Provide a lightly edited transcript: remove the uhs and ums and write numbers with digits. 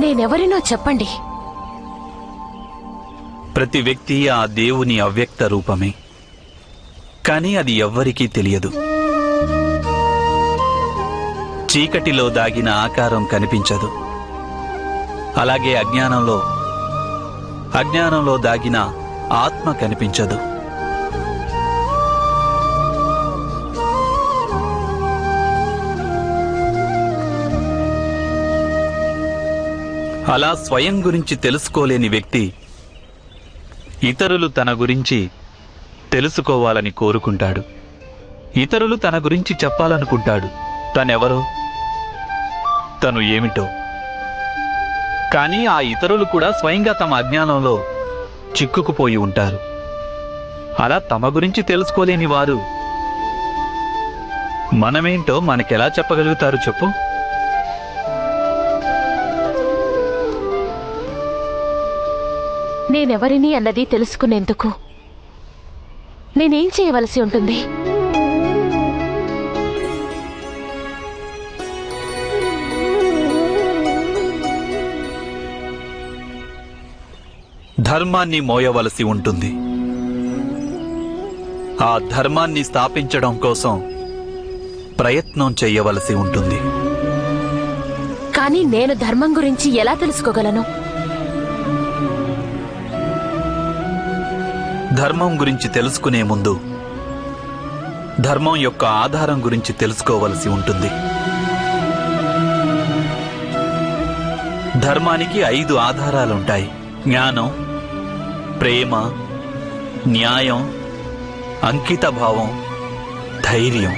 నేనెవరినో చెప్పండి. ప్రతి వ్యక్తి ఆ దేవుని అవ్యక్త రూపమే, కానీ అది ఎవ్వరికీ తెలియదు. చీకటిలో దాగిన ఆకారం కనిపించదు. అలాగే అజ్ఞానంలో దాగిన ఆత్మ కనిపించదు. అలా స్వయం గురించి తెలుసుకోలేని వ్యక్తి ఇతరులు తన గురించి తెలుసుకోవాలని కోరుకుంటాడు. ఇతరులు తన గురించి చెప్పాలనుకుంటాడు. తనెవరో, తను ఏమిటో. కానీ ఆ ఇతరులు కూడా స్వయంగా తమ అజ్ఞానంలో చిక్కుకుపోయి ఉంటారు. అలా తమ గురించి తెలుసుకోలేని వారు మనమేంటో మనకెలా చెప్పగలుగుతారు చెప్పు? నేనెవరిని అన్నది తెలుసుకునేందుకు నేనేం చేయవలసి ఉంటుంది? ధర్మాన్ని మోయవలసి ఉంటుంది. ఆ ధర్మాన్ని స్థాపించడం కోసం ప్రయత్నం చేయవలసి ఉంటుంది. కానీ నేను ధర్మం గురించి ఎలా తెలుసుకోగలను? ధర్మం గురించి తెలుసుకునే ముందు ధర్మం యొక్క ఆధారం గురించి తెలుసుకోవలసి ఉంటుంది. ధర్మానికి 5 ఆధారాలుంటాయి: జ్ఞానం, ప్రేమ, న్యాయం, అంకితభావం, ధైర్యం.